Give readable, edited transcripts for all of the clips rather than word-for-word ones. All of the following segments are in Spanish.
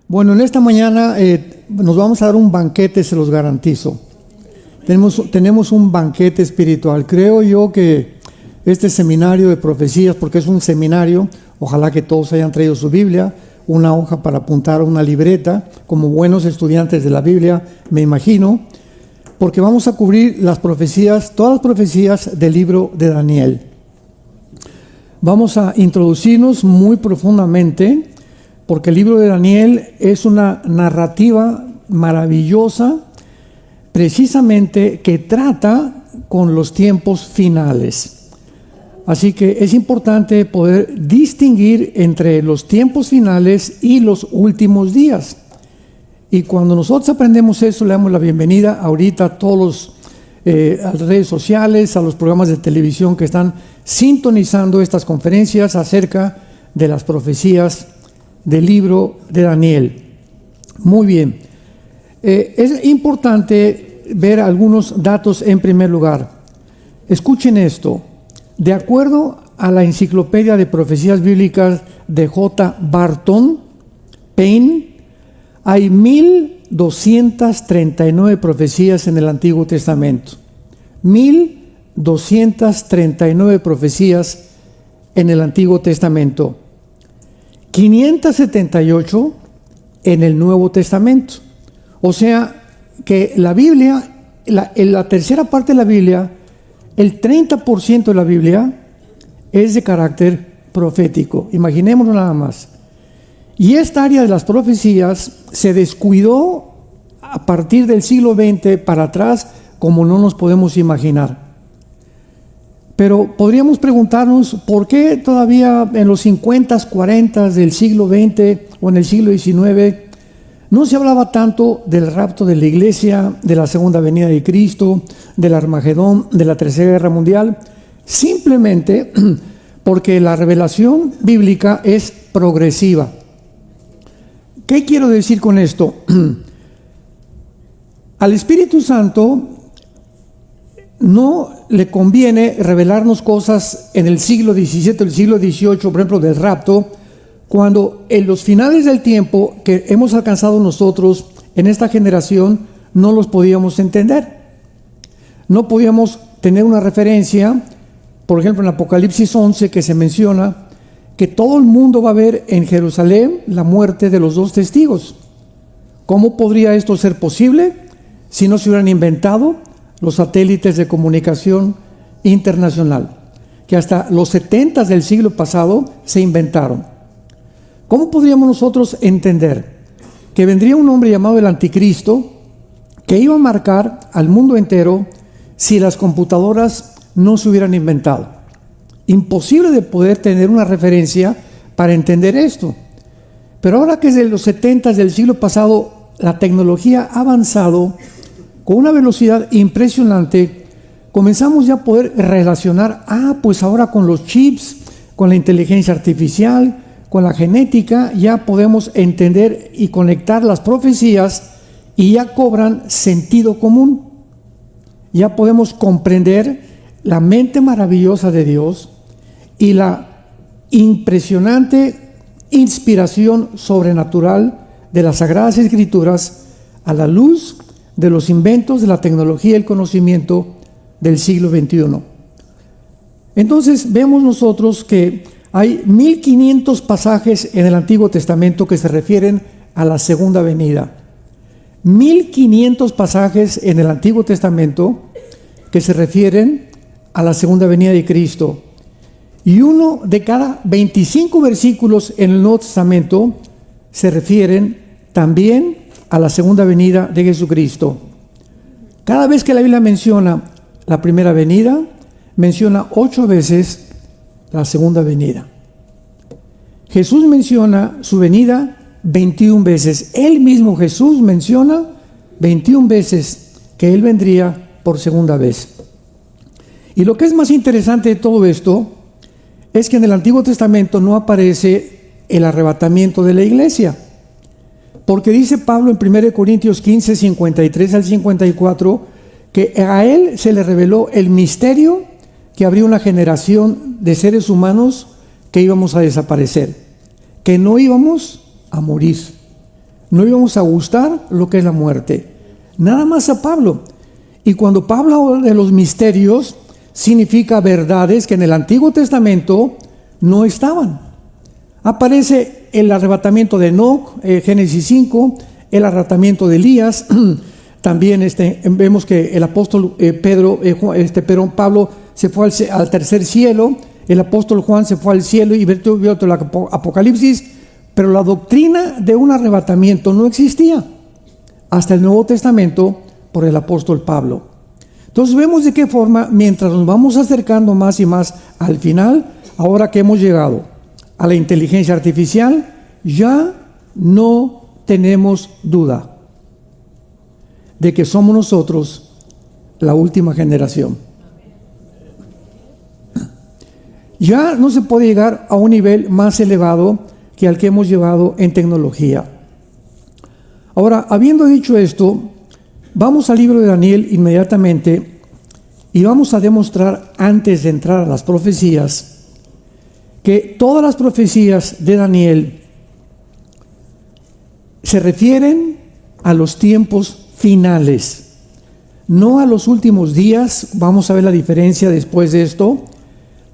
Bueno, en esta mañana nos vamos a dar un banquete, se los garantizo. Tenemos un banquete espiritual. Creo yo que este seminario de profecías, porque es un seminario, ojalá que todos hayan traído su Biblia, una hoja para apuntar, una libreta, como buenos estudiantes de la Biblia, me imagino, porque vamos a cubrir las profecías, todas las profecías del libro de Daniel. Vamos a introducirnos muy profundamente, porque el libro de Daniel es una narrativa maravillosa, precisamente que trata con los tiempos finales. Así que es importante poder distinguir entre los tiempos finales y los últimos días. Y cuando nosotros aprendemos eso, le damos la bienvenida ahorita a todos a las redes sociales, a los programas de televisión que están sintonizando estas conferencias acerca de las profecías del libro de Daniel. Muy bien. Es importante ver algunos datos en primer lugar. Escuchen esto. De acuerdo a la Enciclopedia de Profecías Bíblicas de J. Barton Payne, hay 1239 profecías en el Antiguo Testamento. 1239 profecías en el Antiguo Testamento. 578 en el Nuevo Testamento. O sea que la Biblia, en la tercera parte de la Biblia, el 30% de la Biblia es de carácter profético. Imaginémonos nada más. Y esta área de las profecías se descuidó a partir del siglo XX para atrás, como no nos podemos imaginar. Pero podríamos preguntarnos por qué todavía en los 50, 40 del siglo XX o en el siglo XIX no se hablaba tanto del rapto de la iglesia, de la segunda venida de Cristo, del Armagedón, de la Tercera Guerra Mundial, simplemente porque la revelación bíblica es progresiva. ¿Qué quiero decir con esto? Al Espíritu Santo no le conviene revelarnos cosas en el siglo XVII, el siglo XVIII, por ejemplo, del rapto, cuando en los finales del tiempo que hemos alcanzado nosotros en esta generación no los podíamos entender. No podíamos tener una referencia, por ejemplo, en Apocalipsis 11, que se menciona que todo el mundo va a ver en Jerusalén la muerte de los dos testigos. ¿Cómo podría esto ser posible si no se hubieran inventado los satélites de comunicación internacional, que hasta los 70 del siglo pasado se inventaron? ¿Cómo podríamos nosotros entender que vendría un hombre llamado el Anticristo que iba a marcar al mundo entero si las computadoras no se hubieran inventado? Imposible de poder tener una referencia para entender esto. Pero ahora que desde los 70 del siglo pasado la tecnología ha avanzado con una velocidad impresionante, comenzamos ya a poder relacionar, pues ahora con los chips, con la inteligencia artificial, con la genética, ya podemos entender y conectar las profecías y ya cobran sentido común. Ya podemos comprender la mente maravillosa de Dios y la impresionante inspiración sobrenatural de las Sagradas Escrituras a la luz de los inventos de la tecnología y el conocimiento del siglo XXI. Entonces vemos nosotros que hay 1500 pasajes en el Antiguo Testamento que se refieren a la segunda venida. 1500 pasajes en el Antiguo Testamento que se refieren a la segunda venida de Cristo. Y uno de cada 25 versículos en el Nuevo Testamento se refieren también a la segunda venida de Jesucristo. Cada vez que la Biblia menciona la primera venida, menciona 8 veces la segunda venida. Jesús menciona su venida 21 veces. Él mismo, Jesús, menciona 21 veces que Él vendría por segunda vez. Y lo que es más interesante de todo esto es que en el Antiguo Testamento no aparece el arrebatamiento de la iglesia. Porque dice Pablo en 1 Corintios 15, 53 al 54, que a Él se le reveló el misterio que habría una generación de seres humanos que íbamos a desaparecer, que no íbamos a morir. no íbamos a gustar lo que es la muerte. Nada más a Pablo. Y cuando Pablo habla de los misterios, significa verdades que en el Antiguo Testamento no estaban. Aparece el arrebatamiento de Enoc, Génesis 5, el arrebatamiento de Elías. También vemos que el apóstol Pablo se fue al tercer cielo, el apóstol Juan se fue al cielo y vio todo el Apocalipsis, pero la doctrina de un arrebatamiento no existía hasta el Nuevo Testamento por el apóstol Pablo. Entonces vemos de qué forma, mientras nos vamos acercando más y más al final, ahora que hemos llegado a la inteligencia artificial, ya no tenemos duda de que somos nosotros la última generación. Ya no se puede llegar a un nivel más elevado que al que hemos llevado en tecnología. Ahora, habiendo dicho esto, vamos al libro de Daniel inmediatamente y vamos a demostrar, antes de entrar a las profecías, que todas las profecías de Daniel se refieren a los tiempos finales, no a los últimos días. Vamos a ver la diferencia después de esto,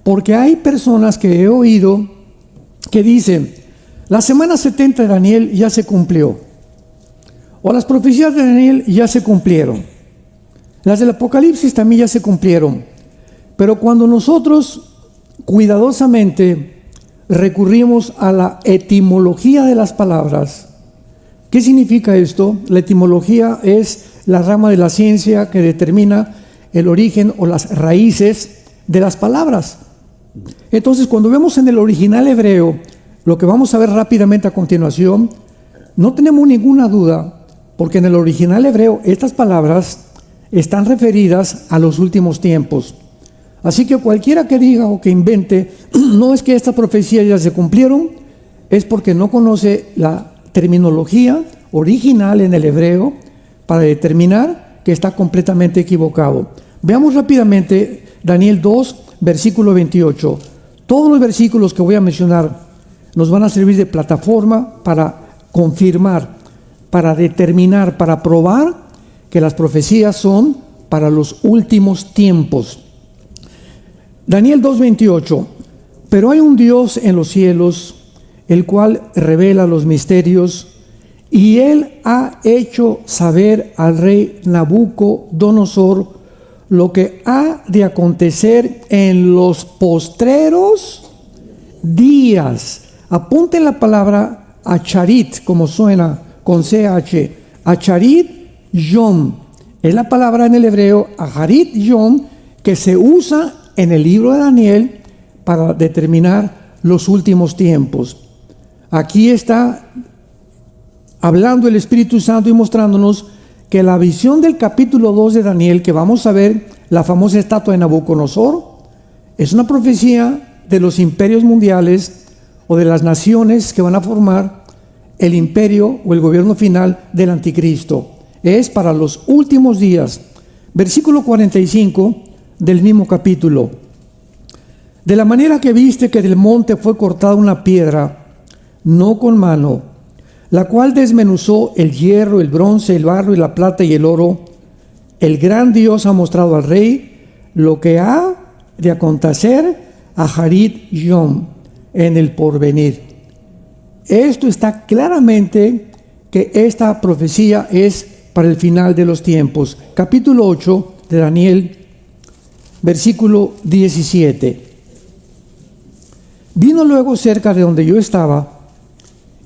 porque hay personas que he oído que dicen, la semana 70 de Daniel ya se cumplió, o las profecías de Daniel ya se cumplieron, las del Apocalipsis también ya se cumplieron. Pero cuando nosotros cuidadosamente recurrimos a la etimología de las palabras, ¿qué significa esto? La etimología es la rama de la ciencia que determina el origen o las raíces de las palabras. Entonces, cuando vemos en el original hebreo, lo que vamos a ver rápidamente a continuación, no tenemos ninguna duda, porque en el original hebreo estas palabras están referidas a los últimos tiempos. Así que cualquiera que diga o que invente, no es que estas profecías ya se cumplieron, es porque no conoce la terminología original en el hebreo para determinar que está completamente equivocado. Veamos rápidamente Daniel 2, versículo 28. Todos los versículos que voy a mencionar nos van a servir de plataforma para confirmar, para determinar, para probar que las profecías son para los últimos tiempos. Daniel 2:28. Pero hay un Dios en los cielos, el cual revela los misterios, y él ha hecho saber al rey Nabucodonosor lo que ha de acontecer en los postreros días. Apunte la palabra acharit, como suena, con CH. Acharit yom. Es la palabra en el hebreo, acharit yom, que se usa en el libro de Daniel para determinar los últimos tiempos. Aquí está hablando el Espíritu Santo y mostrándonos que la visión del capítulo 2 de Daniel, que vamos a ver, la famosa estatua de Nabucodonosor, es una profecía de los imperios mundiales o de las naciones que van a formar el imperio o el gobierno final del anticristo. Es para los últimos días. Versículo 45 del mismo capítulo. De la manera que viste que del monte fue cortada una piedra, no con mano, la cual desmenuzó el hierro, el bronce, el barro y la plata y el oro, el gran Dios ha mostrado al rey lo que ha de acontecer a Harit Yom en el porvenir. Esto está claramente que esta profecía es para el final de los tiempos. Capítulo 8 de Daniel, versículo 17. Vino luego cerca de donde yo estaba,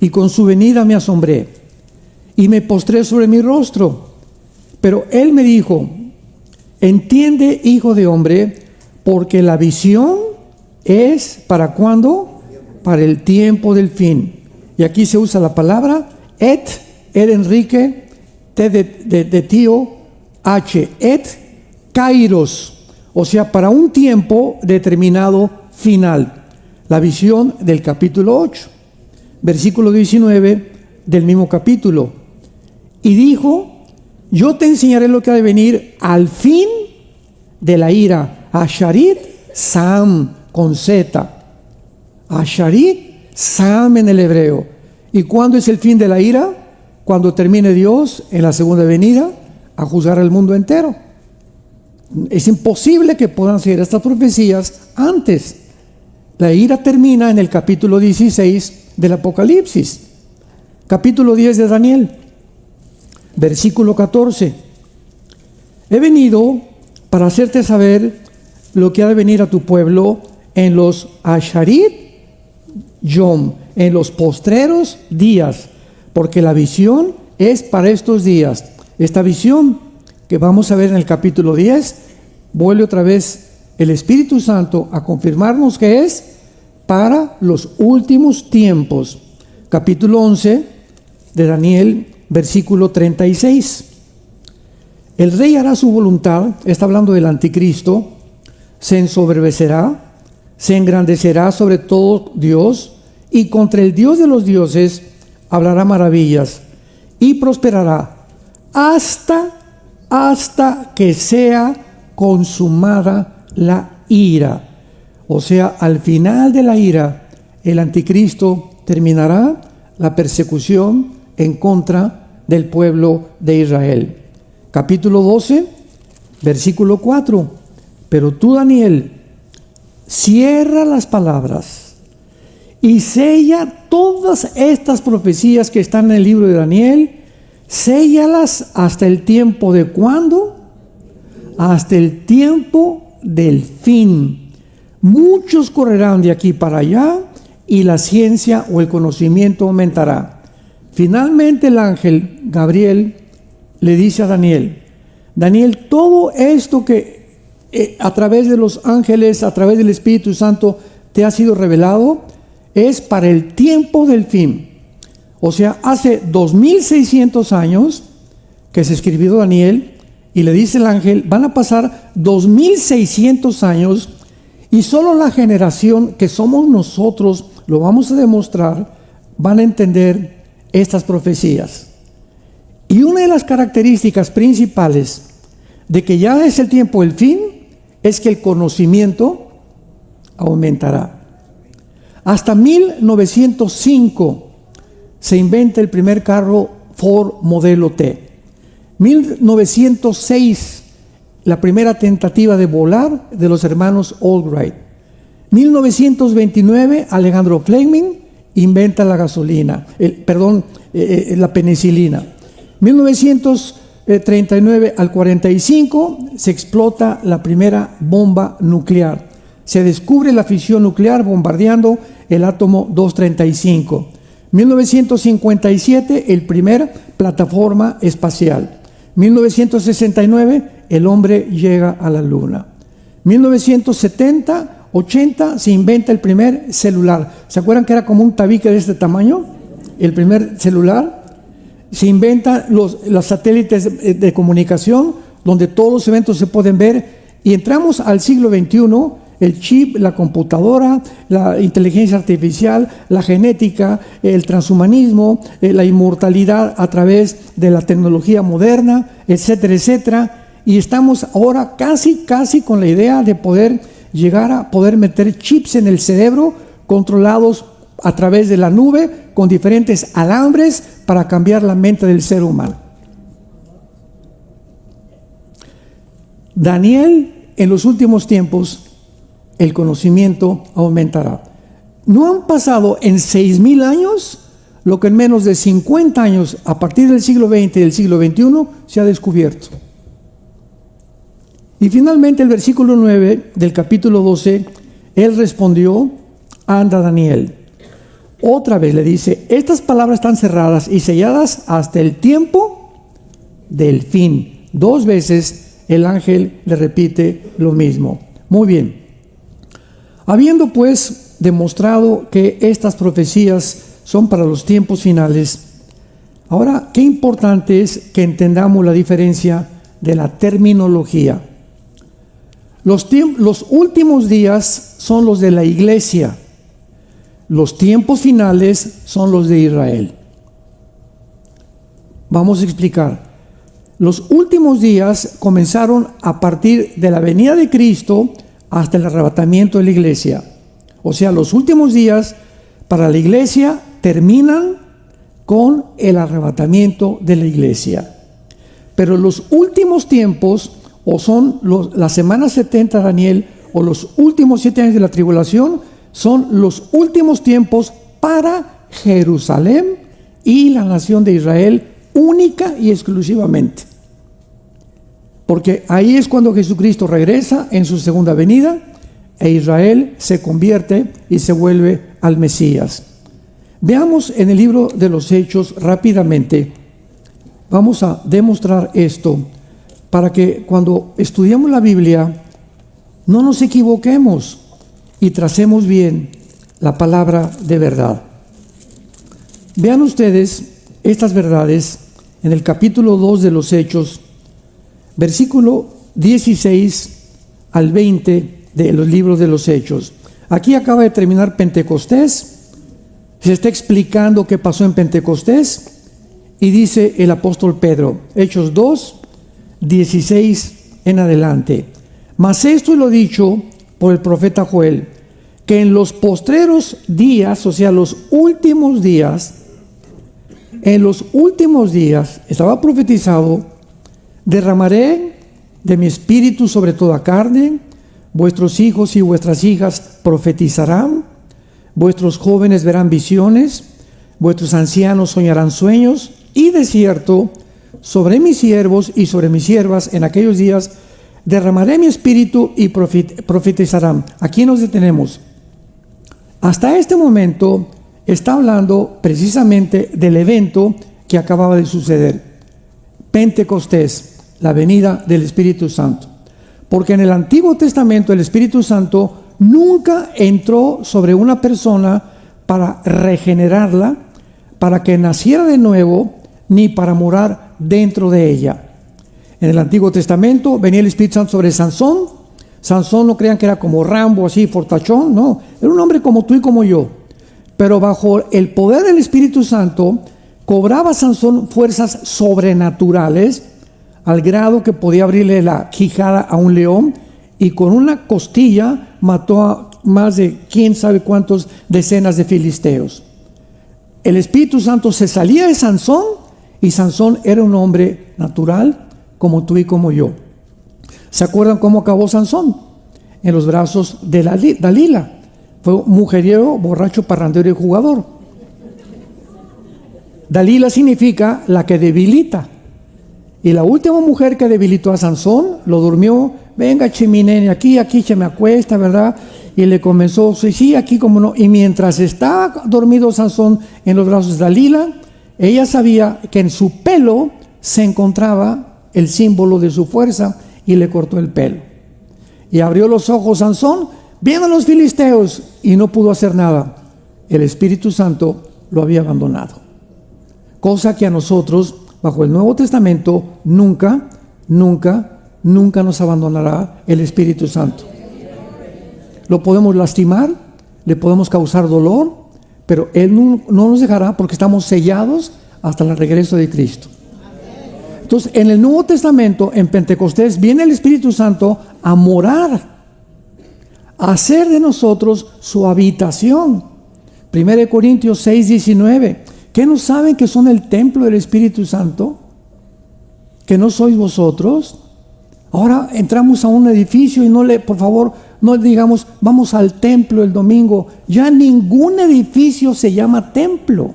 y con su venida me asombré, y me postré sobre mi rostro. Pero él me dijo, entiende, hijo de hombre, porque la visión es ¿para cuándo? Para el tiempo del fin. Y aquí se usa la palabra et Enrique, T de tío, H, et kairos, o sea, para un tiempo determinado final. La visión del capítulo 8, versículo 19 del mismo capítulo. Y dijo, yo te enseñaré lo que ha de venir al fin de la ira. Asharit Sam, con Z. Asharit Sam en el hebreo. ¿Y cuándo es el fin de la ira? cuando termine Dios en la segunda venida a juzgar al mundo entero. Es imposible que puedan ser estas profecías antes. La ira termina en el capítulo 16 del Apocalipsis. Capítulo 10 de Daniel, versículo 14. He venido para hacerte saber lo que ha de venir a tu pueblo en los Asharit Yom, en los postreros días, porque la visión es para estos días. Esta visión que vamos a ver en el capítulo 10, vuelve otra vez el Espíritu Santo a confirmarnos que es para los últimos tiempos. Capítulo 11 de Daniel, versículo 36. El rey hará su voluntad, está hablando del anticristo, se ensoberbecerá, se engrandecerá sobre todo Dios, y contra el Dios de los dioses hablará maravillas, y prosperará hasta que sea consumada la ira. O sea, al final de la ira, el anticristo terminará la persecución en contra del pueblo de Israel. Capítulo 12, versículo 4. Pero tú, Daniel, cierra las palabras y sella todas estas profecías que están en el libro de Daniel, séllalas hasta el tiempo de ¿cuándo? Hasta el tiempo del fin. Muchos correrán de aquí para allá y la ciencia o el conocimiento aumentará. Finalmente el ángel Gabriel le dice a Daniel, Daniel, todo esto que a través de los ángeles, a través del Espíritu Santo te ha sido revelado, es para el tiempo del fin. O sea, hace 2600 años que se escribió Daniel, y le dice el ángel, van a pasar 2600 años y solo la generación que somos nosotros, lo vamos a demostrar, van a entender estas profecías. Y una de las características principales de que ya es el tiempo del fin es que el conocimiento aumentará. Hasta 1905 se inventa el primer carro Ford modelo T. 1906 la primera tentativa de volar de los hermanos Albright. 1929 Alejandro Fleming inventa la gasolina, la penicilina. 1939 al 45 se explota la primera bomba nuclear. Se descubre la fisión nuclear bombardeando el átomo 235. 1957 el primer plataforma espacial. 1969 el hombre llega a la luna. 1970, 80 se inventa el primer celular. ¿Se acuerdan que era como un tabique de este tamaño? El primer celular. Se inventan los satélites de comunicación, donde todos los eventos se pueden ver, y entramos al siglo XXI, el chip, la computadora, la inteligencia artificial, la genética, el transhumanismo, la inmortalidad a través de la tecnología moderna, etcétera, etcétera. Y estamos ahora casi con la idea de poder llegar a poder meter chips en el cerebro controlados a través de la nube con diferentes alambres para cambiar la mente del ser humano. Daniel, en los últimos tiempos, el conocimiento aumentará. No han pasado en 6,000 años lo que en menos de 50 años, a partir del siglo XX y del siglo XXI, se ha descubierto. Y finalmente el versículo 9 del capítulo 12, él respondió, anda Daniel. Otra vez le dice, estas palabras están cerradas y selladas hasta el tiempo del fin. 2 veces el ángel le repite lo mismo. Muy bien. Habiendo pues demostrado que estas profecías son para los tiempos finales, ahora qué importante es que entendamos la diferencia de la terminología. Los últimos días son los de la iglesia. Los tiempos finales son los de Israel. Vamos a explicar. Los últimos días comenzaron a partir de la venida de Cristo hasta el arrebatamiento de la iglesia. O sea, los últimos días para la iglesia terminan con el arrebatamiento de la iglesia. Pero los últimos tiempos, o son las semanas 70, Daniel, o los últimos 7 años de la tribulación, son los últimos tiempos para Jerusalén y la nación de Israel, única y exclusivamente. Porque ahí es cuando Jesucristo regresa en su segunda venida e Israel se convierte y se vuelve al Mesías. Veamos en el libro de los Hechos rápidamente. Vamos a demostrar esto para que cuando estudiamos la Biblia no nos equivoquemos y tracemos bien la palabra de verdad. Vean ustedes estas verdades en el capítulo 2 de los Hechos, versículo 16 al 20 de los libros de los Hechos. Aquí acaba de terminar Pentecostés. Se está explicando qué pasó en Pentecostés y dice el apóstol Pedro, Hechos 2, 16 en adelante: mas esto es lo dicho por el profeta Joel, que en los postreros días, o sea, los últimos días, en los últimos días, estaba profetizado, derramaré de mi espíritu sobre toda carne, vuestros hijos y vuestras hijas profetizarán, vuestros jóvenes verán visiones, vuestros ancianos soñarán sueños, y de cierto, sobre mis siervos y sobre mis siervas en aquellos días derramaré mi espíritu y profetizarán. Aquí nos detenemos. Hasta este momento está hablando precisamente del evento que acababa de suceder, Pentecostés, la venida del Espíritu Santo. Porque en el Antiguo Testamento el Espíritu Santo nunca entró sobre una persona para regenerarla, para que naciera de nuevo, ni para morar dentro de ella. En el Antiguo Testamento venía el Espíritu Santo sobre Sansón. Sansón, no crean que era como Rambo, así fortachón, no, era un hombre como tú y como yo. Pero bajo el poder del Espíritu Santo cobraba Sansón fuerzas sobrenaturales, al grado que podía abrirle la quijada a un león, y con una costilla mató a más de quién sabe cuántos decenas de filisteos. El Espíritu Santo se salía de Sansón, y Sansón era un hombre natural como tú y como yo. ¿Se acuerdan cómo acabó Sansón? En los brazos de Dalila. Fue un mujeriego, borracho, parrandero y jugador. Dalila significa la que debilita. Y la última mujer que debilitó a Sansón, lo durmió, venga chiminene, aquí se me acuesta, ¿verdad? Y le comenzó, sí, aquí como no. Y mientras estaba dormido Sansón en los brazos de Dalila, ella sabía que en su pelo se encontraba el símbolo de su fuerza y le cortó el pelo. Y abrió los ojos Sansón, viendo a los filisteos, y no pudo hacer nada. El Espíritu Santo lo había abandonado. Cosa que a nosotros, bajo el Nuevo Testamento, nunca nos abandonará el Espíritu Santo. Lo podemos lastimar, le podemos causar dolor, pero Él no nos dejará, porque estamos sellados hasta el regreso de Cristo. Entonces, en el Nuevo Testamento, en Pentecostés, viene el Espíritu Santo a morar, a hacer de nosotros su habitación. 1 Corintios 6, 19. ¿Qué no saben que son el templo del Espíritu Santo? ¿Que no sois vosotros? Ahora entramos a un edificio y por favor, no digamos, vamos al templo el domingo. Ya ningún edificio se llama templo.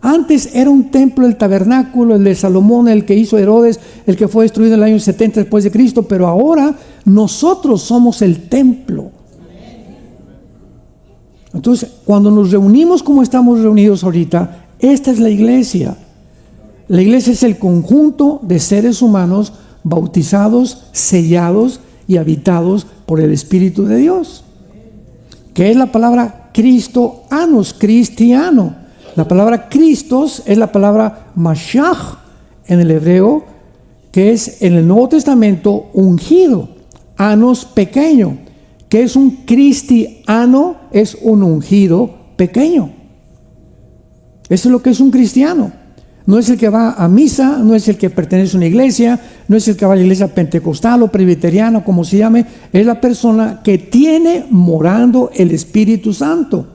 Antes era un templo el tabernáculo, el de Salomón, el que hizo Herodes, el que fue destruido en el año 70 después de Cristo, pero ahora nosotros somos el templo. Entonces, cuando nos reunimos como estamos reunidos ahorita, esta es la iglesia. La iglesia es el conjunto de seres humanos bautizados, sellados y habitados por el Espíritu de Dios, que es la palabra Cristoanos, cristiano. La palabra Cristos es la palabra Mashiach en el hebreo, que es en el Nuevo Testamento ungido, anos pequeño. ¿Qué es un cristiano? Es un ungido pequeño. Eso es lo que es un cristiano. No es el que va a misa, no es el que pertenece a una iglesia, no es el que va a la iglesia pentecostal o presbiteriana, como se llame. Es la persona que tiene morando el Espíritu Santo.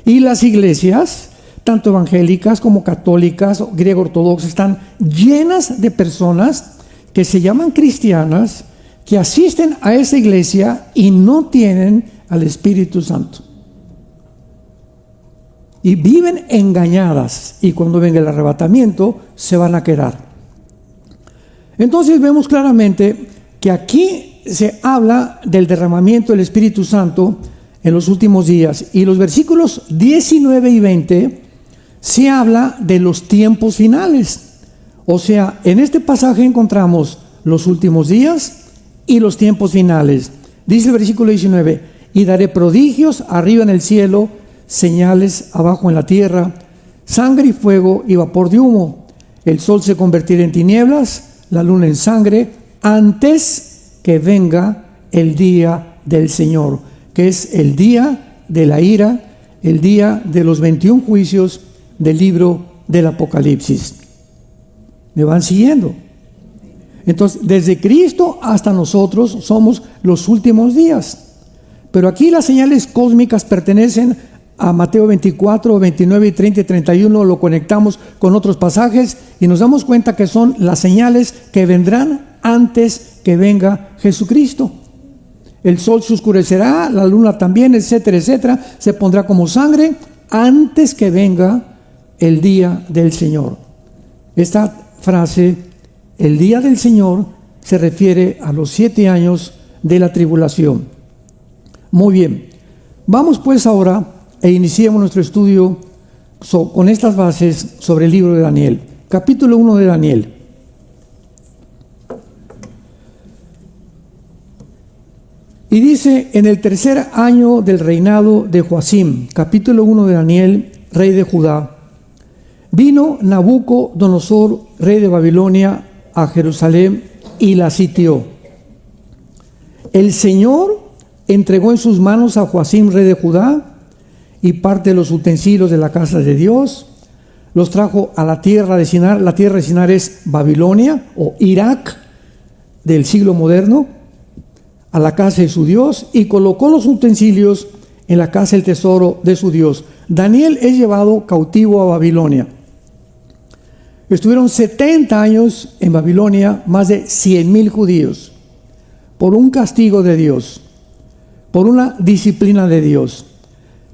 Y las iglesias tanto evangélicas como católicas, griego ortodoxas, están llenas de personas que se llaman cristianas, que asisten a esa iglesia y no tienen al Espíritu Santo. Y viven engañadas, y cuando venga el arrebatamiento se van a quedar. Entonces vemos claramente que aquí se habla del derramamiento del Espíritu Santo en los últimos días, y los versículos 19 y 20 se habla de los tiempos finales. O sea, en este pasaje encontramos los últimos días y los tiempos finales. Dice el versículo 19: y daré prodigios arriba en el cielo, señales abajo en la tierra, sangre y fuego y vapor de humo. El sol se convertirá en tinieblas, la luna en sangre, antes que venga el día del Señor, que es el día de la ira, el día de los 21 juicios del libro del Apocalipsis. ¿Me van siguiendo? Entonces, desde Cristo hasta nosotros somos los últimos días. Pero aquí las señales cósmicas pertenecen a Mateo 24, 29 y 30 y 31. Lo conectamos con otros pasajes y nos damos cuenta que son las señales que vendrán antes que venga Jesucristo. El sol se oscurecerá, la luna también, etcétera, etcétera. Se pondrá como sangre antes que venga el día del Señor. Esta frase, el día del Señor, se refiere a los 7 años de la tribulación. Muy bien, vamos pues ahora e iniciemos nuestro estudio con estas bases sobre el libro de Daniel. Capítulo 1 de Daniel. Y dice: en el tercer año del reinado de Joacim, capítulo 1 de Daniel, rey de Judá, vino Nabucodonosor, rey de Babilonia, a Jerusalén y la sitió. El Señor entregó en sus manos a Joacim, rey de Judá, y parte de los utensilios de la casa de Dios. Los trajo a la tierra de Sinar. La tierra de Sinar es Babilonia o Irak del siglo moderno, a la casa de su Dios, y colocó los utensilios en la casa del tesoro de su Dios. Daniel es llevado cautivo a Babilonia. Estuvieron 70 años en Babilonia, más de 100,000 judíos, por un castigo de Dios, por una disciplina de Dios.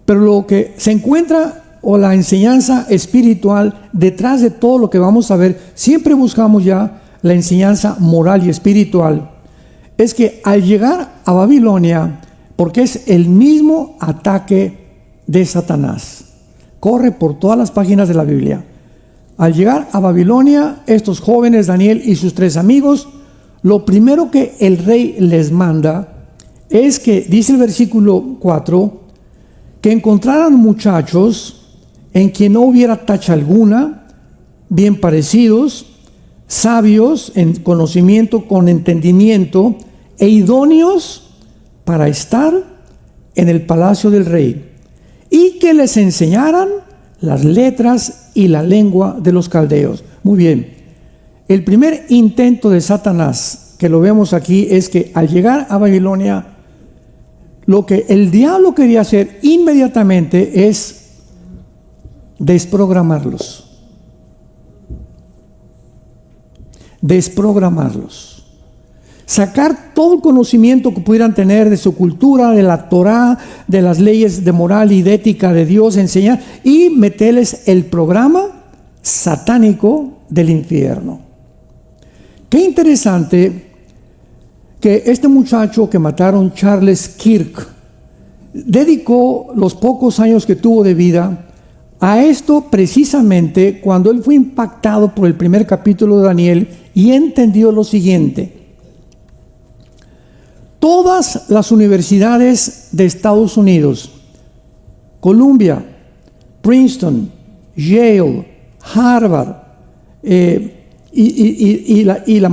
Pero lo que se encuentra, o la enseñanza espiritual detrás de todo lo que vamos a ver, siempre buscamos ya la enseñanza moral y espiritual, es que al llegar a Babilonia, porque es el mismo ataque de Satanás, corre por todas las páginas de la Biblia. Al llegar a Babilonia, estos jóvenes, Daniel y sus 3 amigos, lo primero que el rey les manda es que, dice el versículo 4, que encontraran muchachos en quien no hubiera tacha alguna, bien parecidos, sabios en conocimiento, con entendimiento, e idóneos para estar en el palacio del rey, y que les enseñaran las letras y la lengua de los caldeos. Muy bien, el primer intento de Satanás, que lo vemos aquí, es que al llegar a Babilonia, lo que el diablo quería hacer inmediatamente es desprogramarlos. Sacar todo el conocimiento que pudieran tener de su cultura, de la Torá, de las leyes de moral y de ética de Dios, enseñar y meterles el programa satánico del infierno. Qué interesante que este muchacho que mataron, Charles Kirk, dedicó los pocos años que tuvo de vida a esto, precisamente cuando él fue impactado por el primer capítulo de Daniel y entendió lo siguiente: todas las universidades de Estados Unidos, Columbia, Princeton, Yale, Harvard, y la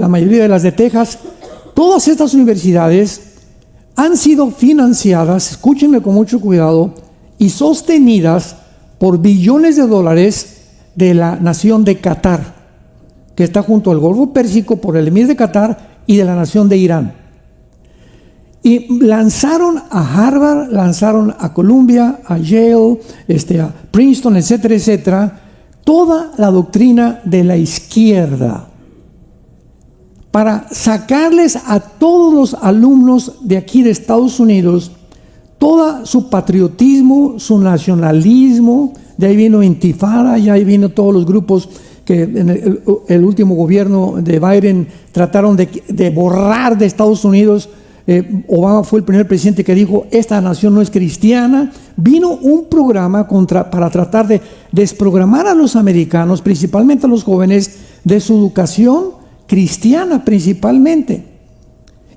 mayoría de las de Texas, todas estas universidades han sido financiadas, escúchenme con mucho cuidado, y sostenidas por billones de dólares de la nación de Qatar, que está junto al Golfo Pérsico, por el emir de Qatar y de la nación de Irán. Y lanzaron a Harvard, lanzaron a Columbia, a Yale, a Princeton, etcétera, etcétera, toda la doctrina de la izquierda, para sacarles a todos los alumnos de aquí de Estados Unidos todo su patriotismo, su nacionalismo. De ahí vino Intifada, y ahí vino todos los grupos que en el último gobierno de Biden trataron de borrar de Estados Unidos. Obama fue el primer presidente que dijo: esta nación no es cristiana. Vino un programa para tratar de desprogramar a los americanos, principalmente a los jóvenes, de su educación cristiana principalmente.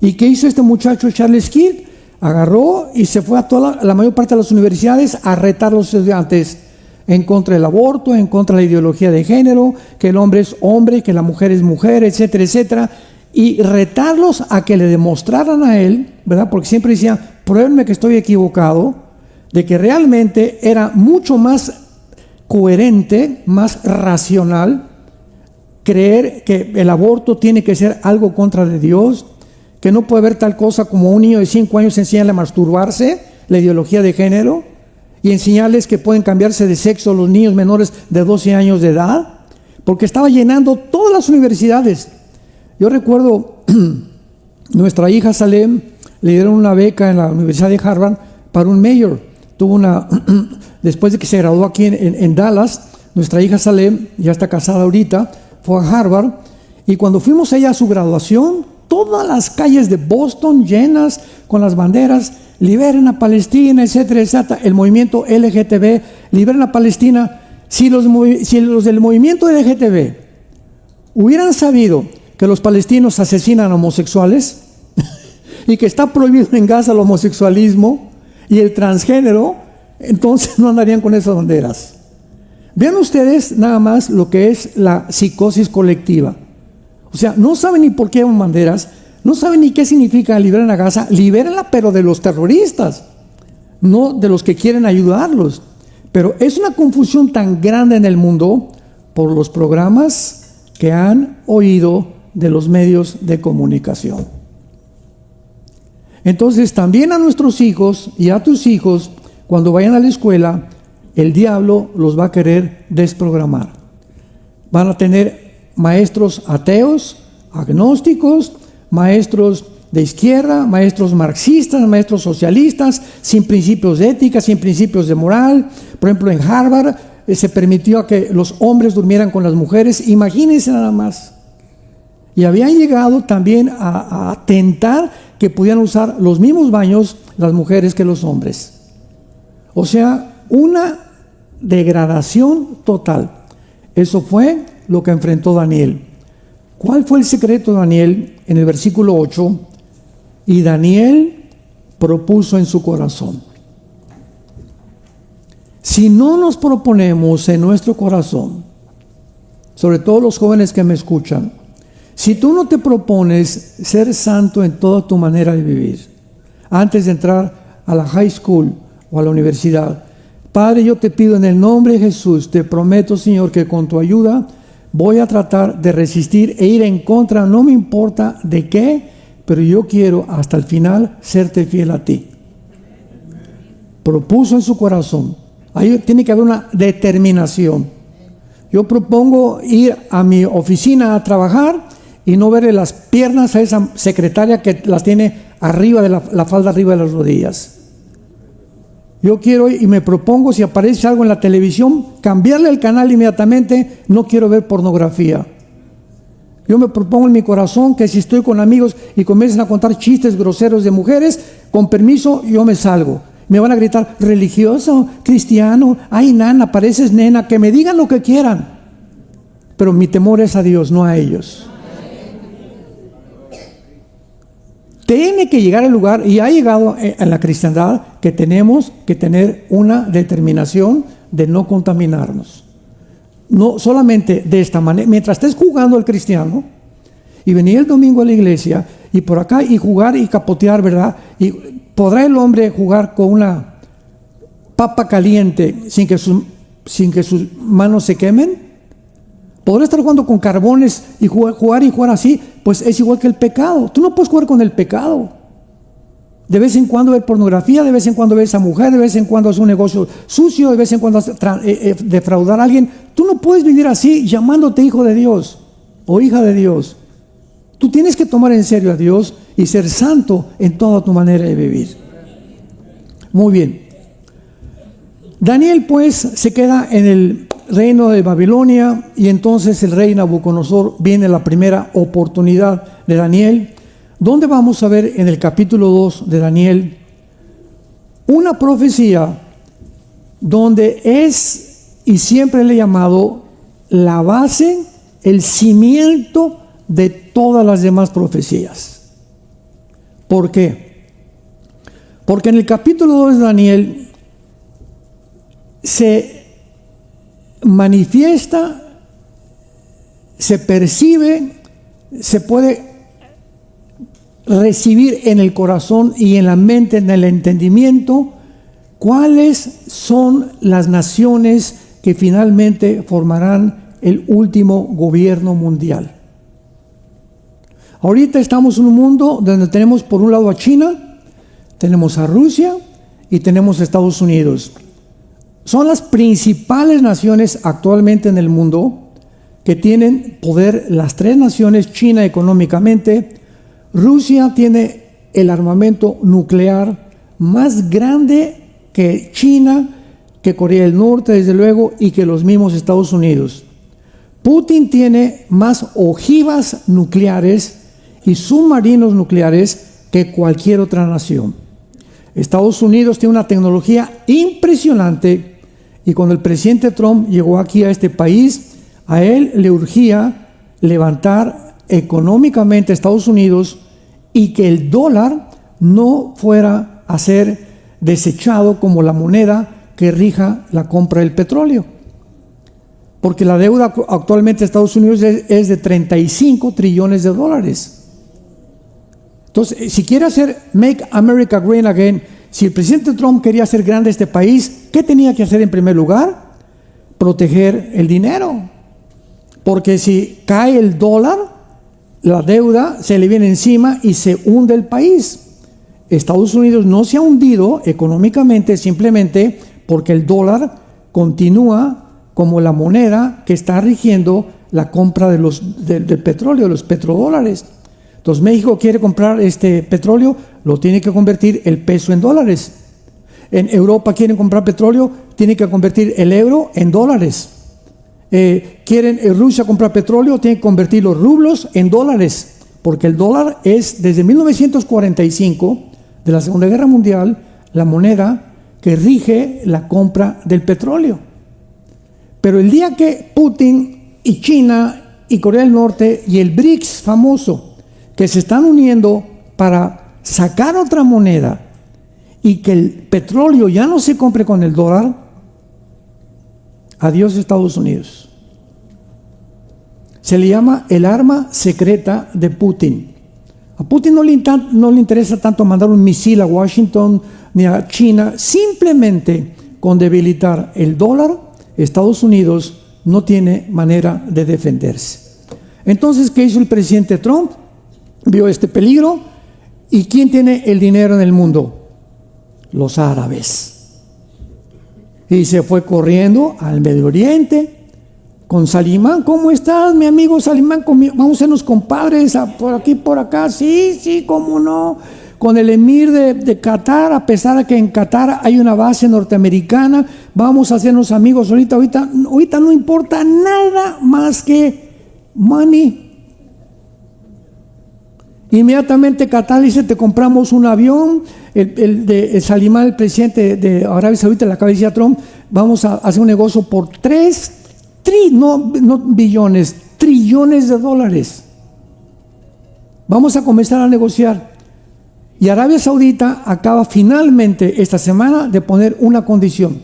¿Y qué hizo este muchacho Charles Kirk? Agarró y se fue a la mayor parte de las universidades a retar a los estudiantes en contra del aborto, en contra de la ideología de género, que el hombre es hombre, que la mujer es mujer, etcétera, etcétera, y retarlos a que le demostraran a él, ¿verdad? Porque siempre decía: pruébenme que estoy equivocado, de que realmente era mucho más coherente, más racional creer que el aborto tiene que ser algo contra de Dios, que no puede haber tal cosa como un niño de 5 años enseñarle a masturbarse, la ideología de género, y enseñarles que pueden cambiarse de sexo los niños menores de 12 años de edad, porque estaba llenando todas las universidades. Yo recuerdo, nuestra hija Salem le dieron una beca en la Universidad de Harvard para un mayor. Después de que se graduó aquí en Dallas, nuestra hija Salem, ya está casada ahorita, fue a Harvard, y cuando fuimos allá a su graduación, todas las calles de Boston llenas con las banderas: liberen a Palestina, etcétera, etcétera. El movimiento LGTB, liberen a Palestina. Si los del movimiento LGTB hubieran sabido que los palestinos asesinan a homosexuales y que está prohibido en Gaza el homosexualismo y el transgénero, entonces no andarían con esas banderas. Vean ustedes nada más lo que es la psicosis colectiva. O sea, no saben ni por qué hay banderas, no saben ni qué significa liberar a Gaza. Libérenla, pero de los terroristas, no de los que quieren ayudarlos. Pero es una confusión tan grande en el mundo por los programas que han oído de los medios de comunicación. Entonces, también a nuestros hijos y a tus hijos, cuando vayan a la escuela, el diablo los va a querer desprogramar. Van a tener maestros ateos, agnósticos, maestros de izquierda, maestros marxistas, maestros socialistas, sin principios de ética, sin principios de moral. Por ejemplo, en Harvard se permitió que los hombres durmieran con las mujeres. Imagínense nada más. Y habían llegado también a tentar que pudieran usar los mismos baños las mujeres que los hombres. O sea, una degradación total. Eso fue lo que enfrentó Daniel. ¿Cuál fue el secreto de Daniel? En el versículo 8, y Daniel propuso en su corazón. Si no nos proponemos en nuestro corazón, sobre todo los jóvenes que me escuchan, si tú no te propones ser santo en toda tu manera de vivir, antes de entrar a la high school o a la universidad, Padre, yo te pido en el nombre de Jesús, te prometo, Señor, que con tu ayuda voy a tratar de resistir e ir en contra, no me importa de qué, pero yo quiero hasta el final serte fiel a ti. Propuso en su corazón. Ahí tiene que haber una determinación. Yo propongo ir a mi oficina a trabajar y no verle las piernas a esa secretaria que las tiene arriba de la falda, arriba de las rodillas. Yo quiero y me propongo, si aparece algo en la televisión, cambiarle el canal inmediatamente. No quiero ver pornografía. Yo me propongo en mi corazón que si estoy con amigos y comienzan a contar chistes groseros de mujeres, con permiso, yo me salgo. Me van a gritar: religioso, cristiano, ay nana, pareces nena, que me digan lo que quieran. Pero mi temor es a Dios, no a ellos. Tiene que llegar al lugar, y ha llegado en la cristiandad, que tenemos que tener una determinación de no contaminarnos. No solamente de esta manera, mientras estés jugando al cristiano y venir el domingo a la iglesia y por acá y jugar y capotear, ¿verdad? Y podrá el hombre jugar con una papa caliente sin que sus manos se quemen. Podrá estar jugando con carbones y jugar así, pues es igual que el pecado. Tú no puedes jugar con el pecado. De vez en cuando ver pornografía, de vez en cuando ver a esa mujer, de vez en cuando hacer un negocio sucio, de vez en cuando defraudar a alguien. Tú no puedes vivir así llamándote hijo de Dios o hija de Dios. Tú tienes que tomar en serio a Dios y ser santo en toda tu manera de vivir. Muy bien. Daniel pues se queda en el reino de Babilonia y entonces el rey Nabucodonosor viene la primera oportunidad de Daniel, donde vamos a ver en el capítulo 2 de Daniel una profecía donde es y siempre le he llamado la base, el cimiento de todas las demás profecías. ¿Por qué? Porque en el capítulo 2 de Daniel se manifiesta, se percibe, se puede recibir en el corazón y en la mente, en el entendimiento, cuáles son las naciones que finalmente formarán el último gobierno mundial. Ahorita estamos en un mundo donde tenemos por un lado a China, tenemos a Rusia y tenemos a Estados Unidos. Son las principales naciones actualmente en el mundo que tienen poder. Las tres naciones: China económicamente, Rusia tiene el armamento nuclear más grande que China, que Corea del Norte desde luego, y que los mismos Estados Unidos. Putin tiene más ojivas nucleares y submarinos nucleares que cualquier otra nación. Estados Unidos tiene una tecnología impresionante, y cuando el presidente Trump llegó aquí a este país, a él le urgía levantar económicamente a Estados Unidos y que el dólar no fuera a ser desechado como la moneda que rija la compra del petróleo. Porque la deuda actualmente de Estados Unidos es de 35 trillones de dólares. Entonces, si quiere hacer Make America Great Again, si el presidente Trump quería hacer grande este país, ¿qué tenía que hacer en primer lugar? Proteger el dinero. Porque si cae el dólar, la deuda se le viene encima y se hunde el país. Estados Unidos no se ha hundido económicamente simplemente porque el dólar continúa como la moneda que está rigiendo la compra del petróleo, los petrodólares. Entonces México quiere comprar este petróleo, lo tiene que convertir el peso en dólares. En Europa quieren comprar petróleo, tiene que convertir el euro en dólares. Quieren Rusia comprar petróleo, tiene que convertir los rublos en dólares, porque el dólar es desde 1945, de la Segunda Guerra Mundial, la moneda que rige la compra del petróleo. Pero el día que Putin y China y Corea del Norte y el BRICS famoso, que se están uniendo para sacar otra moneda y que el petróleo ya no se compre con el dólar, adiós Estados Unidos. Se le llama el arma secreta de Putin. A Putin no le interesa tanto mandar un misil a Washington ni a China. Simplemente con debilitar el dólar, Estados Unidos no tiene manera de defenderse. Entonces, ¿qué hizo el presidente Trump? Vio este peligro. ¿Y quién tiene el dinero en el mundo? Los árabes. Y se fue corriendo al Medio Oriente con Salimán. ¿Cómo estás, mi amigo Salimán? Vamos a sernos compadres por aquí, por acá. Sí, cómo no. Con el emir de Qatar, a pesar de que en Qatar hay una base norteamericana, vamos a hacernos amigos. Ahorita no importa nada más que money. Inmediatamente Qatar dice: te compramos un avión. El Salimán, el presidente de Arabia Saudita, le acaba de decir a Trump: vamos a hacer un negocio por 3 no billones, trillones de dólares. Vamos a comenzar a negociar. Y Arabia Saudita acaba finalmente esta semana de poner una condición.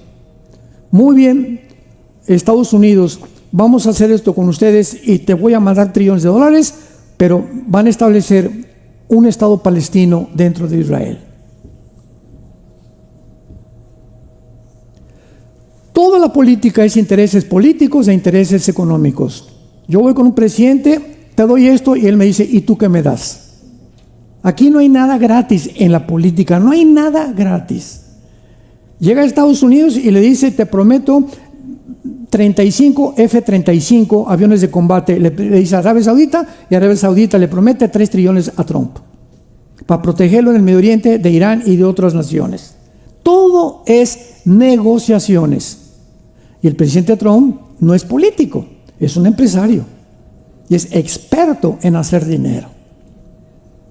Muy bien, Estados Unidos, vamos a hacer esto con ustedes y te voy a mandar trillones de dólares, pero van a establecer un Estado palestino dentro de Israel. Toda la política es intereses políticos e intereses económicos. Yo voy con un presidente, te doy esto, y él me dice: ¿y tú qué me das? Aquí no hay nada gratis en la política, no hay nada gratis. Llega a Estados Unidos y le dice, te prometo 35 F-35 aviones de combate, le dice a Arabia Saudita, y Arabia Saudita le promete 3 trillones a Trump para protegerlo en el Medio Oriente de Irán y de otras naciones. Todo es negociaciones. Y el presidente Trump no es político, es un empresario y es experto en hacer dinero.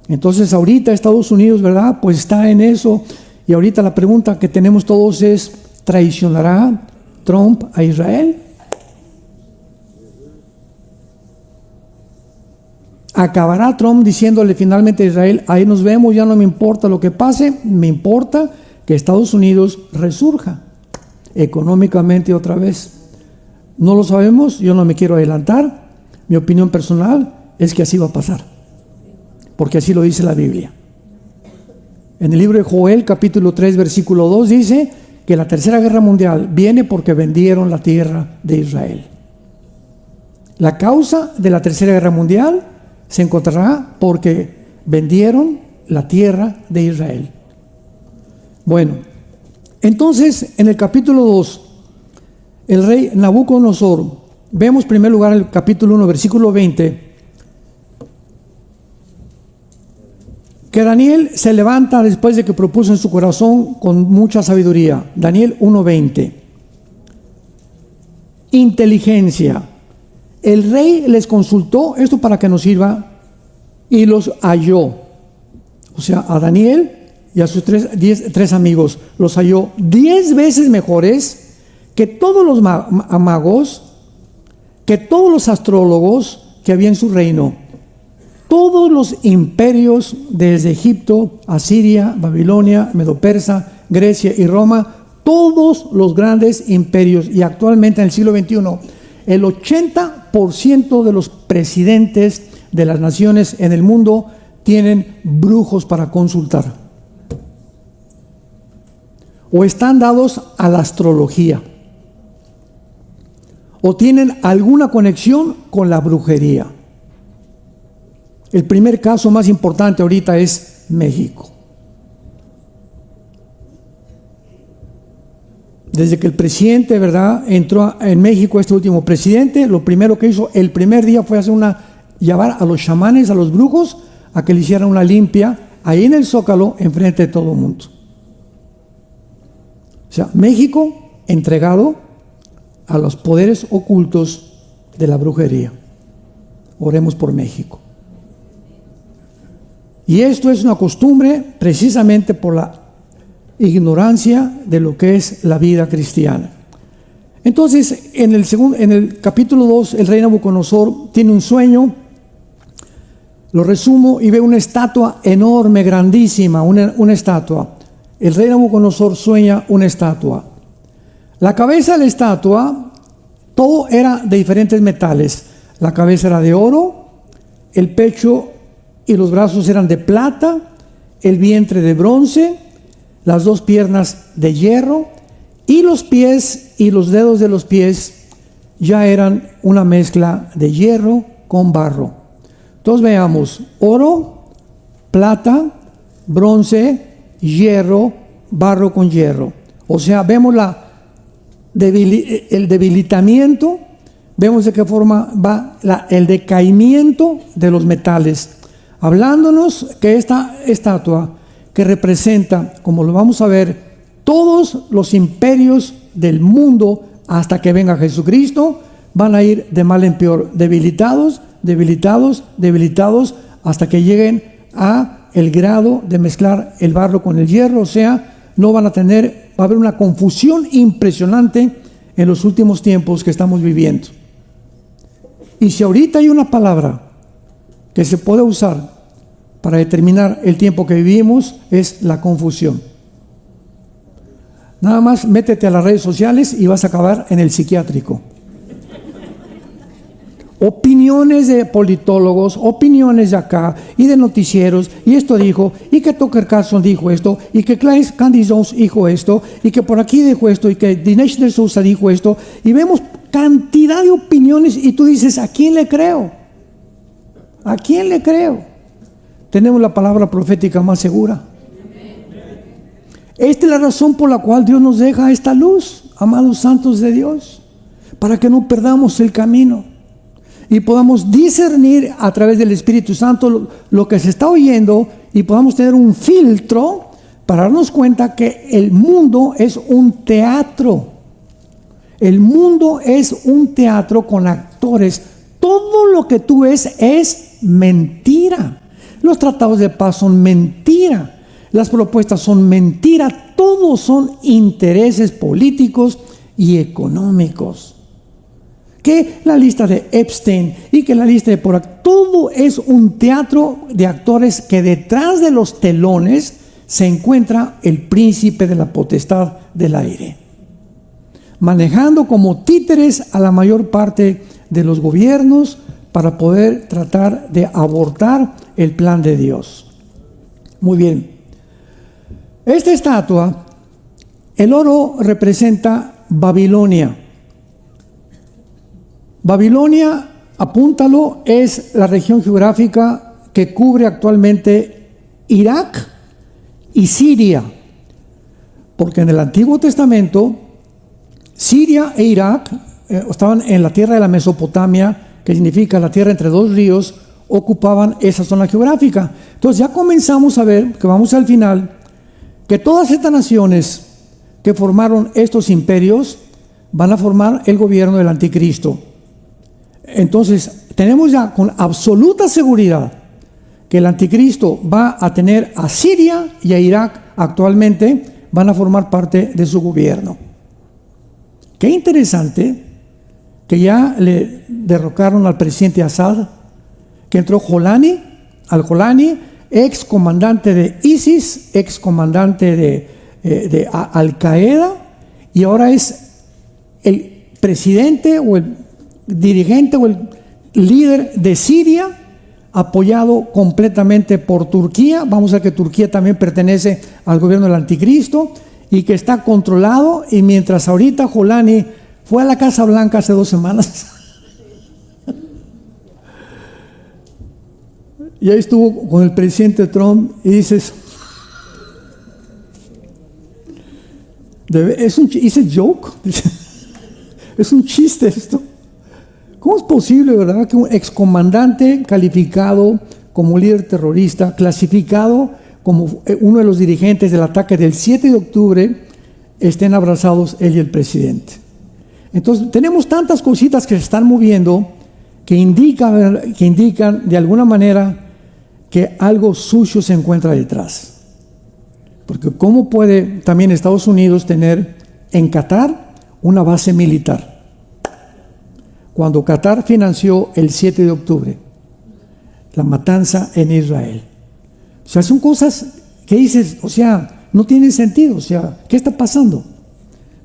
Entonces ahorita Estados Unidos, ¿verdad?, pues está en eso. Y ahorita la pregunta que tenemos todos es, ¿traicionará Trump a Israel? ¿Acabará Trump diciéndole finalmente a Israel, ahí nos vemos, ya no me importa lo que pase, me importa que Estados Unidos resurja económicamente otra vez? No lo sabemos, yo no me quiero adelantar. Mi opinión personal es que así va a pasar, porque así lo dice la Biblia. En el libro de Joel, capítulo 3, versículo 2, dice que la tercera guerra mundial viene porque vendieron la tierra de Israel. La causa de la tercera guerra mundial se encontrará porque vendieron la tierra de Israel. Bueno, entonces en el capítulo 2, el rey Nabucodonosor, vemos en primer lugar el capítulo 1, versículo 20, que Daniel se levanta después de que propuso en su corazón con mucha sabiduría. Daniel 1:20. Inteligencia. El rey les consultó, esto para que nos sirva, y los halló. O sea, a Daniel y a sus tres amigos los halló 10 veces mejores que todos los magos, que todos los astrólogos que había en su reino. Todos los imperios desde Egipto, Asiria, Babilonia, Medo-Persa, Grecia y Roma, todos los grandes imperios, y actualmente en el siglo XXI, el 80% de los presidentes de las naciones en el mundo tienen brujos para consultar, o están dados a la astrología, o tienen alguna conexión con la brujería. El primer caso más importante ahorita es México. Desde que el presidente, ¿verdad?, entró en México, este último presidente, lo primero que hizo el primer día fue llevar a los chamanes, a los brujos, a que le hicieran una limpia ahí en el Zócalo, enfrente de todo el mundo. O sea, México entregado a los poderes ocultos de la brujería. Oremos por México. Y esto es una costumbre precisamente por la ignorancia de lo que es la vida cristiana. Entonces, en el capítulo 2, el rey Nabucodonosor tiene un sueño. Lo resumo y ve una estatua enorme, grandísima, una estatua. El rey Nabucodonosor sueña una estatua. La cabeza de la estatua, todo era de diferentes metales. La cabeza era de oro, el pecho y los brazos eran de plata, el vientre de bronce, las 2 piernas de hierro, y los pies y los dedos de los pies ya eran una mezcla de hierro con barro. Entonces veamos: oro, plata, bronce, hierro, barro con hierro. O sea, vemos el debilitamiento, vemos de qué forma va el decaimiento de los metales, hablándonos que esta estatua, que representa, como lo vamos a ver, todos los imperios del mundo hasta que venga Jesucristo, van a ir de mal en peor, debilitados, hasta que lleguen a el grado de mezclar el barro con el hierro. O sea, no van a tener, va a haber una confusión impresionante en los últimos tiempos que estamos viviendo. Y si ahorita hay una palabra que se puede usar para determinar el tiempo que vivimos, es la confusión. Nada más métete a las redes sociales y vas a acabar en el psiquiátrico. Opiniones de politólogos, opiniones de acá y de noticieros, y esto dijo, y que Tucker Carlson dijo esto, y que Candy Jones dijo esto, y que por aquí dijo esto, y que Dinesh D'Souza dijo esto, y vemos cantidad de opiniones, y tú dices, ¿a quién le creo? ¿A quién le creo? tenemos la palabra profética más segura. Esta es la razón por la cual Dios nos deja esta luz, amados santos de Dios, para que no perdamos el camino y podamos discernir a través del Espíritu Santo lo que se está oyendo y podamos tener un filtro para darnos cuenta que el mundo es un teatro. El mundo es un teatro con actores. Todo lo que tú ves es mentira. Los tratados de paz son mentira. Las propuestas son mentira. Todos son intereses políticos y económicos. Que la lista de Epstein y que la lista de por aquí, todo es un teatro de actores que detrás de los telones se encuentra el príncipe de la potestad del aire, manejando como títeres a la mayor parte de los gobiernos para poder tratar de abortar el plan de Dios. Muy bien. Esta estatua, el oro representa Babilonia. Babilonia, apúntalo, es la región geográfica que cubre actualmente Irak y Siria, porque en el Antiguo Testamento Siria e Irak estaban en la tierra de la Mesopotamia, que significa la tierra entre dos ríos, ocupaban esa zona geográfica. Entonces ya comenzamos a ver, que vamos al final, que todas estas naciones que formaron estos imperios van a formar el gobierno del anticristo. Entonces tenemos ya con absoluta seguridad que el anticristo va a tener a Siria y a Irak actualmente, van a formar parte de su gobierno. Qué interesante que ya le derrocaron al presidente Assad, que entró al-Jolani, ex comandante de ISIS, ex comandante de Al-Qaeda, y ahora es el presidente o el dirigente o el líder de Siria, apoyado completamente por Turquía. Vamos a ver que Turquía también pertenece al gobierno del anticristo y que está controlado, y mientras ahorita Jolani fue a la Casa Blanca hace 2 semanas y ahí estuvo con el presidente Trump y dices, es un joke, es un chiste esto. ¿Cómo es posible, verdad, que un excomandante calificado como líder terrorista, clasificado como uno de los dirigentes del ataque del 7 de octubre, estén abrazados él y el presidente? Entonces, tenemos tantas cositas que se están moviendo que indican de alguna manera que algo sucio se encuentra detrás. Porque ¿cómo puede también Estados Unidos tener en Qatar una base militar? Cuando Qatar financió el 7 de octubre, la matanza en Israel. O sea, son cosas que dices, o sea, no tienen sentido. O sea, ¿qué está pasando?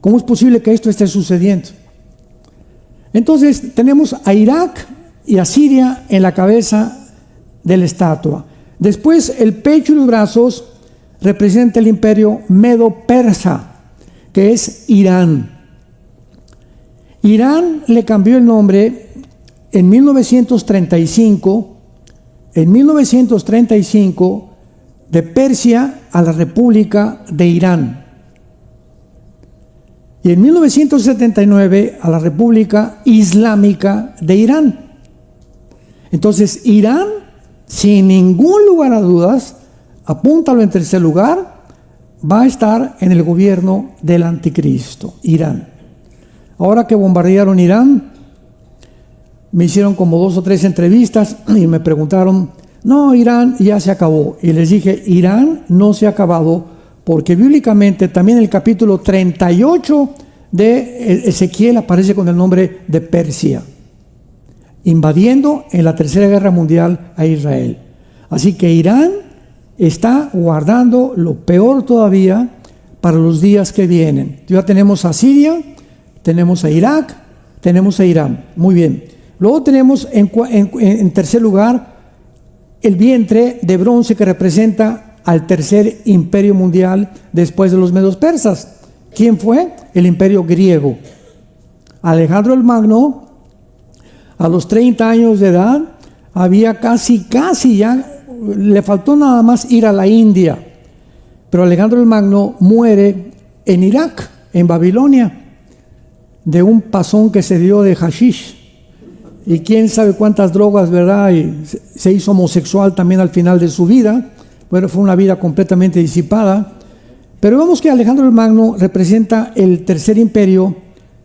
¿Cómo es posible que esto esté sucediendo? Entonces, tenemos a Irak y a Siria en la cabeza de la estatua. Después, el pecho y los brazos representa el imperio medo-persa, que es Irán. Irán le cambió el nombre en 1935, de Persia a la República de Irán. Y en 1979 a la República Islámica de Irán. Entonces Irán, sin ningún lugar a dudas, apúntalo en tercer lugar, va a estar en el gobierno del anticristo, Irán. Ahora que bombardearon Irán, me hicieron como 2 o 3 entrevistas y me preguntaron, no, Irán ya se acabó. Y les dije, Irán no se ha acabado, porque bíblicamente también el capítulo 38 de Ezequiel aparece con el nombre de Persia, invadiendo en la Tercera Guerra Mundial a Israel. Así que Irán está guardando lo peor todavía para los días que vienen. Ya tenemos a Siria, tenemos a Irak, tenemos a Irán. Muy bien. Luego tenemos en tercer lugar el vientre de bronce, que representa al tercer imperio mundial después de los medos persas. ¿Quién fue? El imperio griego. Alejandro el Magno, a los 30 años de edad, había casi ya le faltó nada más ir a la India, pero Alejandro el Magno muere en Irak, en Babilonia, de un pasón que se dio de hashish, y quién sabe cuántas drogas, ¿verdad? Y se hizo homosexual también al final de su vida. Bueno, fue una vida completamente disipada. Pero vemos que Alejandro el Magno representa el tercer imperio,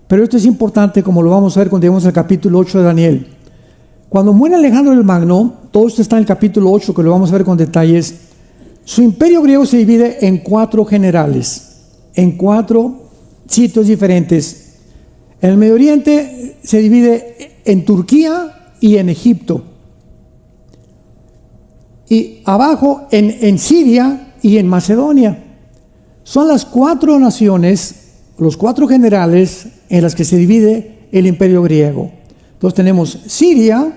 pero esto es importante, como lo vamos a ver cuando lleguemos al capítulo 8 de Daniel. Cuando muere Alejandro el Magno, todo esto está en el capítulo 8, que lo vamos a ver con detalles, su imperio griego se divide en 4 generales, en 4 sitios diferentes. En el Medio Oriente se divide en Turquía y en Egipto. Y abajo en Siria y en Macedonia. Son las 4 naciones, los 4 generales en las que se divide el imperio griego. Entonces tenemos Siria,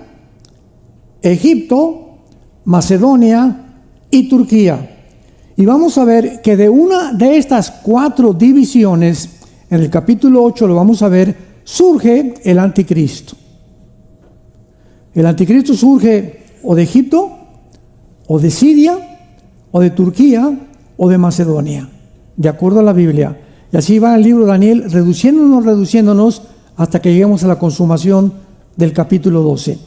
Egipto, Macedonia y Turquía. Y vamos a ver que de una de estas 4 divisiones, en el capítulo 8 lo vamos a ver, surge el anticristo. El anticristo surge o de Egipto, o de Siria, o de Turquía, o de Macedonia, de acuerdo a la Biblia. Y así va el libro de Daniel, reduciéndonos, hasta que lleguemos a la consumación del capítulo 12.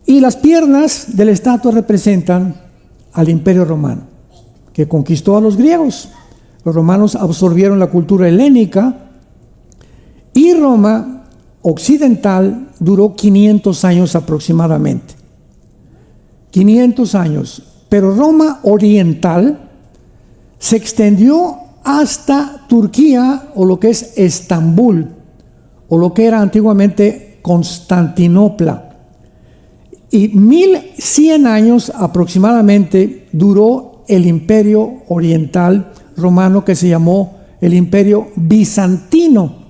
Y las piernas de la estatua representan al imperio romano, que conquistó a los griegos. Los romanos absorbieron la cultura helénica, y Roma occidental duró 500 años aproximadamente. 500 años. Pero Roma oriental se extendió hasta Turquía, o lo que es Estambul, o lo que era antiguamente Constantinopla. Y 1100 años aproximadamente duró el imperio oriental romano, que se llamó el imperio bizantino,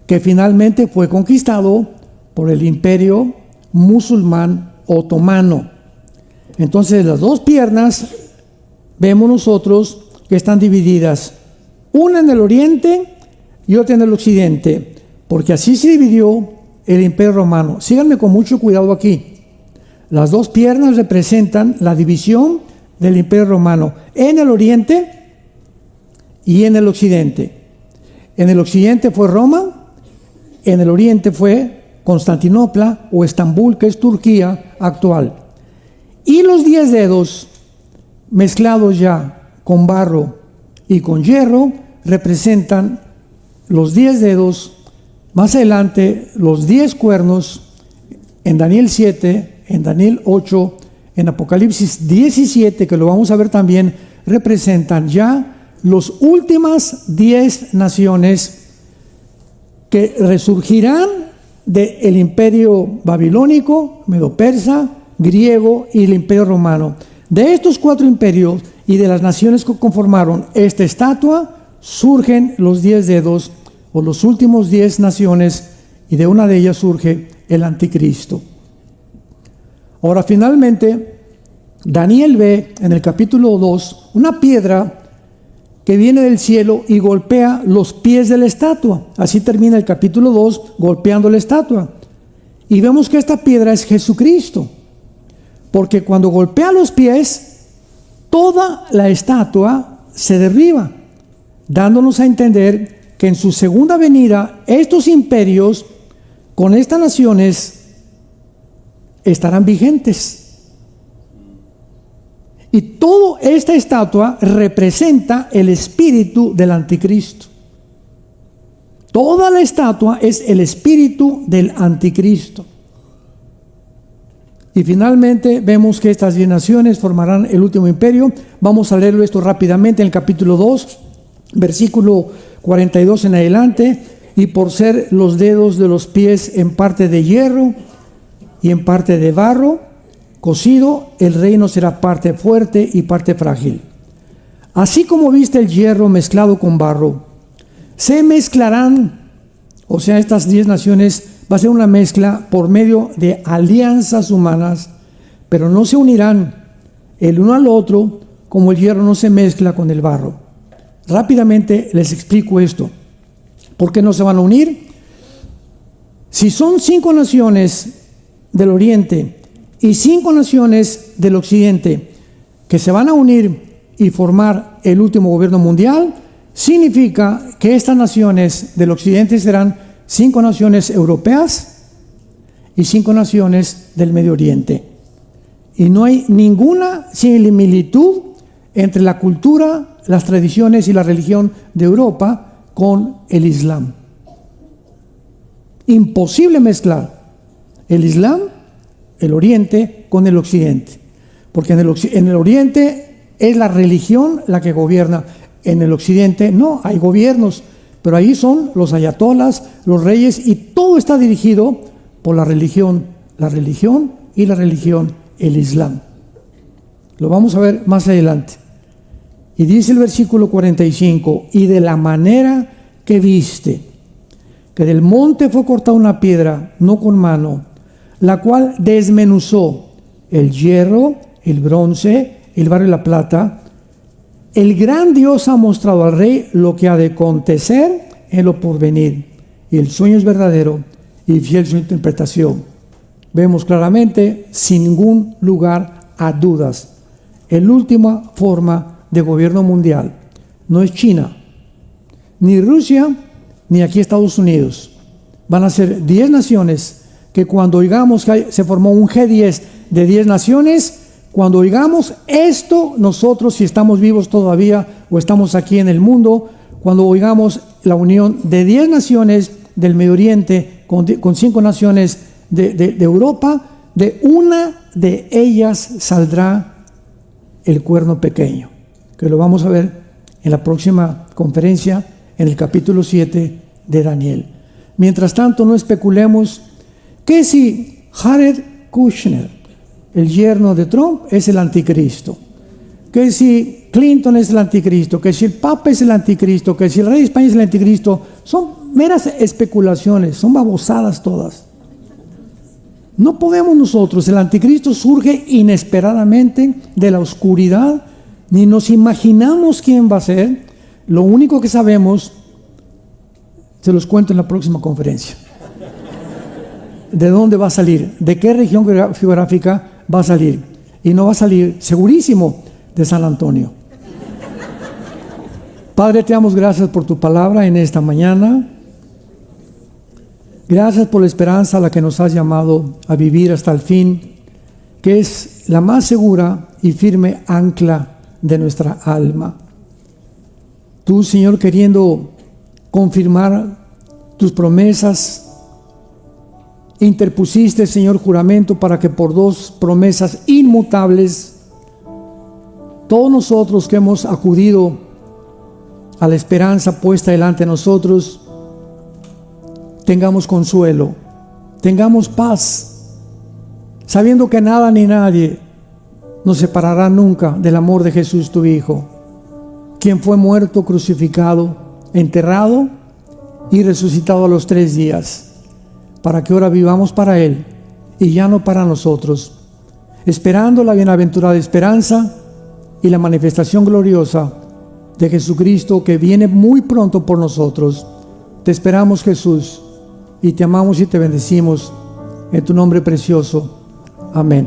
que finalmente fue conquistado por el imperio musulmán otomano. Entonces las 2 piernas vemos nosotros que están divididas, una en el oriente y otra en el occidente, porque así se dividió el imperio romano. Síganme con mucho cuidado aquí. Las 2 piernas representan la división del imperio romano en el oriente y en el occidente. En el occidente fue Roma, en el oriente fue Constantinopla o Estambul, que es Turquía actual. Y los 10 dedos mezclados ya con barro y con hierro representan los 10 dedos. Más adelante, los 10 cuernos en Daniel 7, en Daniel 8, en Apocalipsis 17, que lo vamos a ver también, representan ya las últimas 10 naciones que resurgirán del imperio babilónico, medo-persa, griego y el imperio romano. De estos 4 imperios y de las naciones que conformaron esta estatua, surgen los 10 dedos, o los últimos 10 naciones, y de una de ellas surge el anticristo. Ahora, finalmente, Daniel ve en el capítulo 2 una piedra que viene del cielo y golpea los pies de la estatua. Así termina el capítulo 2, golpeando la estatua. Y vemos que esta piedra es Jesucristo, porque cuando golpea los pies, toda la estatua se derriba, dándonos a entender que en su segunda venida, estos imperios con estas naciones estarán vigentes. Y toda esta estatua representa el espíritu del anticristo. Toda la estatua es el espíritu del anticristo. Y finalmente vemos que estas 10 naciones formarán el último imperio. Vamos a leerlo esto rápidamente en el capítulo 2, versículo 42 en adelante. Y por ser los dedos de los pies en parte de hierro y en parte de barro cocido, el reino será parte fuerte y parte frágil. Así como viste el hierro mezclado con barro, se mezclarán, o sea, estas 10 naciones va a ser una mezcla por medio de alianzas humanas, pero no se unirán el uno al otro como el hierro no se mezcla con el barro. Rápidamente les explico esto. ¿Por qué no se van a unir? Si son 5 naciones del oriente y 5 naciones del occidente que se van a unir y formar el último gobierno mundial, significa que estas naciones del occidente serán 5 naciones europeas y 5 naciones del Medio Oriente. Y no hay ninguna similitud entre la cultura, las tradiciones y la religión de Europa con el Islam. Imposible mezclar el Islam, el Oriente, con el Occidente, porque en el Oriente es la religión la que gobierna. En el Occidente no, hay gobiernos, pero ahí son los ayatolas, los reyes, y todo está dirigido por la religión, el Islam. Lo vamos a ver más adelante. Y dice el versículo 45, y de la manera que viste, que del monte fue cortada una piedra, no con mano, la cual desmenuzó el hierro, el bronce, el barro y la plata. El gran Dios ha mostrado al rey lo que ha de acontecer en lo porvenir, y el sueño es verdadero y fiel su interpretación. Vemos claramente, sin ningún lugar a dudas, la última forma de gobierno mundial no es China, ni Rusia, ni aquí Estados Unidos. Van a ser 10 naciones que cuando oigamos que se formó un G10 de 10 naciones, cuando oigamos esto, nosotros, si estamos vivos todavía o estamos aquí en el mundo, cuando oigamos la unión de 10 naciones del Medio Oriente con 5 naciones de Europa, de una de ellas saldrá el cuerno pequeño, que lo vamos a ver en la próxima conferencia, en el capítulo 7 de Daniel. Mientras tanto, no especulemos que si Jared Kushner, el yerno de Trump, es el anticristo, que si Clinton es el anticristo, que si el Papa es el anticristo, que si el rey de España es el anticristo, son meras especulaciones, son babosadas todas. No podemos nosotros, el anticristo surge inesperadamente de la oscuridad, ni nos imaginamos quién va a ser. Lo único que sabemos, se los cuento en la próxima conferencia. ¿De dónde va a salir? ¿De qué región geográfica va a salir? Y no va a salir, segurísimo, de San Antonio. Padre, te damos gracias por tu palabra en esta mañana. Gracias por la esperanza a la que nos has llamado a vivir hasta el fin, que es la más segura y firme ancla de nuestra alma. Tú, Señor, queriendo confirmar tus promesas, interpusiste, Señor, juramento para que por 2 promesas inmutables, todos nosotros que hemos acudido a la esperanza puesta delante de nosotros, tengamos consuelo, tengamos paz, sabiendo que nada ni nadie nos separará nunca del amor de Jesús tu Hijo, quien fue muerto, crucificado, enterrado y resucitado a los 3 días, para que ahora vivamos para Él y ya no para nosotros, esperando la bienaventurada esperanza y la manifestación gloriosa de Jesucristo, que viene muy pronto por nosotros. Te esperamos, Jesús, y te amamos y te bendecimos en tu nombre precioso. Amén.